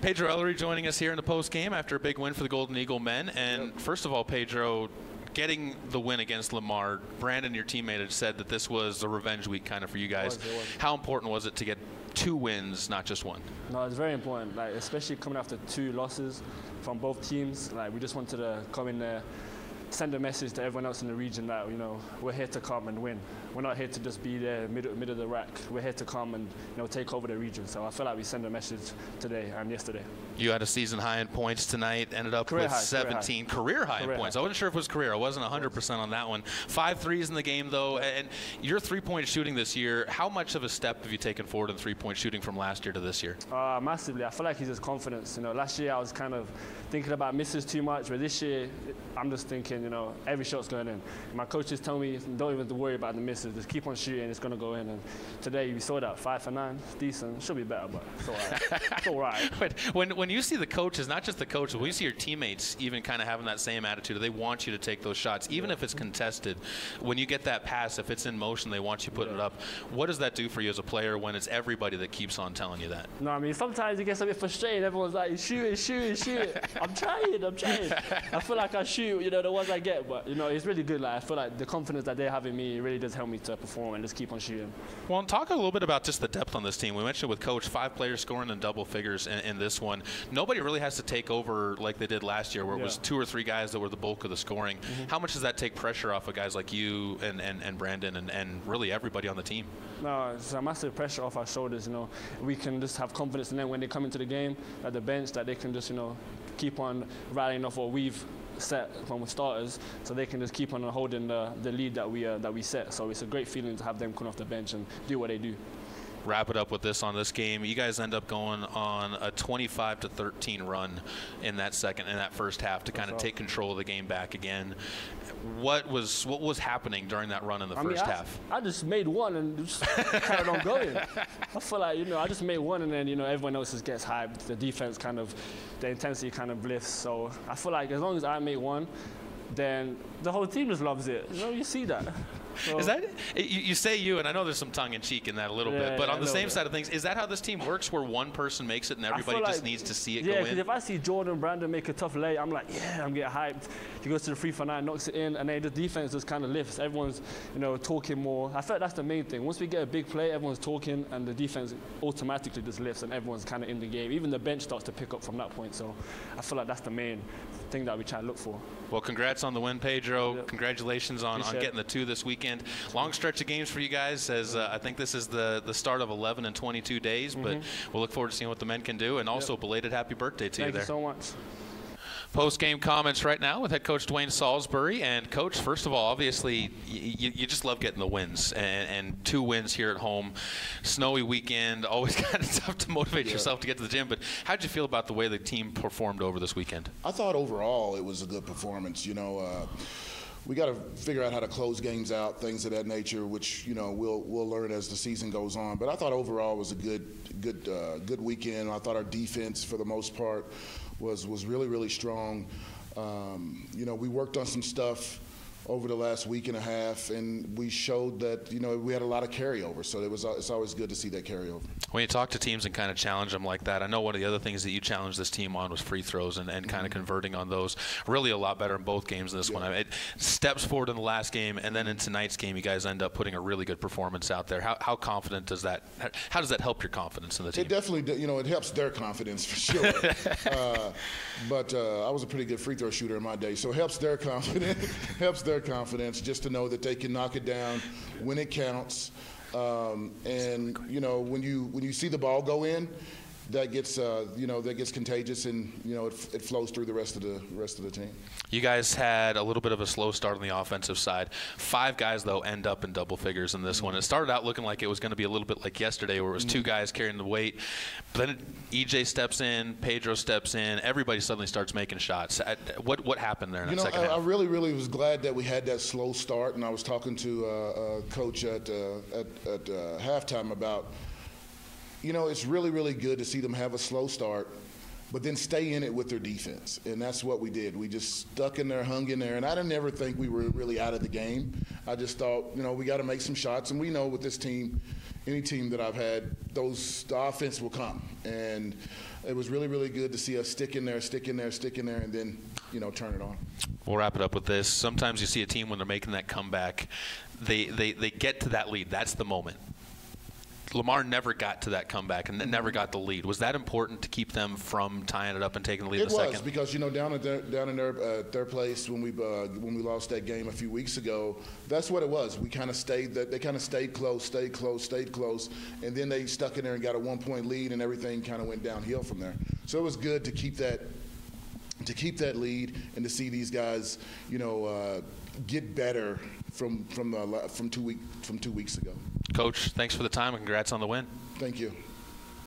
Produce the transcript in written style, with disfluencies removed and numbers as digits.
Pedro Ellery joining us here in the post game after a big win for the Golden Eagle men. And first of all, Pedro, getting the win against Lamar, Brandon, your teammate, had said that this was a revenge week kind of for you guys. It was. How important was it to get 2 wins, not just 1? No, it's very important, like, especially coming after 2 losses from both teams. Like, we just wanted to come in there, send a message to everyone else in the region that, you know, we're here to come and win. We're not here to just be there middle of the rack. We're here to come and, you know, take over the region. So I feel like we sent a message today and yesterday. You had a season high in points tonight, ended up with 17 career high in points. I wasn't sure if it was career. I wasn't 100% on that one. 5 threes in the game, though. And your 3-point shooting this year, how much of a step have you taken forward in 3-point shooting from last year to this year? Massively. I feel like he's just confidence. You know, last year I was kind of thinking about misses too much, but this year I'm just thinking, you know, every shot's going in. My coaches tell me don't even worry about the misses. Just keep on shooting, it's going to go in. And today we saw that 5 for 9. Decent. Should be better, but it's all right. It's all right. But when you see the coaches, not just the coaches, when you see your teammates even kind of having that same attitude, they want you to take those shots, even if it's contested. When you get that pass, if it's in motion, they want you to put it up. What does that do for you as a player when it's everybody that keeps on telling you that? No, I mean, sometimes it gets a bit frustrated. Everyone's like, shoot it. I'm trying. I feel like I shoot, you know, the ones I get, but, you know, it's really good. Like, I feel like the confidence that they have in me really does help me to perform and just keep on shooting. Well, and talk a little bit about just the depth on this team. We mentioned with Coach, 5 players scoring in double figures in this one. Nobody really has to take over like they did last year, where it was 2 or 3 guys that were the bulk of the scoring. How much does that take pressure off of guys like you and Brandon and really everybody on the team? No, it's a massive pressure off our shoulders. You know, we can just have confidence in them when they come into the game at the bench, that they can just, you know, keep on rallying off what we've set from starters, so they can just keep on holding the lead that we set. So it's a great feeling to have them come off the bench and do what they do. Wrap it up with this on this game. You guys end up going on a 25-13 run in that first half to kind of take control of the game back again. What was happening during that run in the first half? I just made one and just carried on going. I feel like, you know, I just made one and then, you know, everyone else just gets hyped. The defense kind of, the intensity kind of lifts. So I feel like as long as I make one, then the whole team just loves it. You know, you see that. So, is that you say you, and I know there's some tongue-in-cheek in that a little bit, but on the same side of things, is that how this team works, where one person makes it and everybody just needs to see it go in? Yeah, because if I see Jordan, Brandon make a tough lay, I'm like, yeah, I'm getting hyped. He goes to the 3 for 9, knocks it in, and then the defense just kind of lifts. Everyone's, you know, talking more. I feel like that's the main thing. Once we get a big play, everyone's talking, and the defense automatically just lifts, and everyone's kind of in the game. Even the bench starts to pick up from that point. So I feel like that's the main thing that we try to look for. Well, congrats on the win, Pedro. Yep. Congratulations on getting the 2 this weekend. Long stretch of games for you guys, as I think this is the start of 11 and 22 days, but we'll look forward to seeing what the men can do, and also belated happy birthday to you there. Thank you so much. Post-game comments right now with Head Coach DeWayne Saulsberry. And, Coach, first of all, obviously, you just love getting the wins, and 2 wins here at home. Snowy weekend, always kind of tough to motivate yourself to get to the gym. But how did you feel about the way the team performed over this weekend? I thought overall it was a good performance. You know, we got to figure out how to close games out, things of that nature, which, you know, we'll learn as the season goes on. But I thought overall it was a good weekend. I thought our defense, for the most part, was really, really strong. You know, we worked on some stuff over the last week and a half, and we showed that, you know, we had a lot of carryover. So it's always good to see that carryover. When you talk to teams and kind of challenge them like that, I know one of the other things that you challenged this team on was free throws and kind of converting on those. Really a lot better in both games in this one. I mean, it steps forward in the last game, and then in tonight's game, you guys end up putting a really good performance out there. How confident does that – how does that help your confidence in the team? It definitely – you know, it helps their confidence for sure. But I was a pretty good free throw shooter in my day, so it helps their confidence just to know that they can knock it down when it counts. And you know, when you see the ball go in, that gets you know, that gets contagious, and you know, it flows through the rest of the team. You guys had a little bit of a slow start on the offensive side. 5 guys though end up in double figures in this one. It started out looking like it was going to be a little bit like yesterday, where it was 2 guys carrying the weight. But then EJ steps in, Pedro steps in, everybody suddenly starts making shots. What happened there in that second half? I really was glad that we had that slow start, and I was talking to Coach at halftime about, you know, it's really, really good to see them have a slow start, but then stay in it with their defense. And that's what we did. We just stuck in there, hung in there. And I didn't ever think we were really out of the game. I just thought, you know, we got to make some shots. And we know with this team, any team that I've had, the offense will come. And it was really, really good to see us stick in there, and then, turn it on. We'll wrap it up with this. Sometimes you see a team when they're making that comeback, they get to that lead. That's the moment. Lamar never got to that comeback and never got the lead. Was that important to keep them from tying it up and taking the lead in the second? It was, because down in their place when we lost that game a few weeks ago, that's what it was. We kind of stayed. They kind of stayed close, and then they stuck in there and got a 1-point lead, and everything kind of went downhill from there. So it was good to keep that lead and to see these guys, get better from 2 weeks ago. Coach, thanks for the time and congrats on the win. Thank you.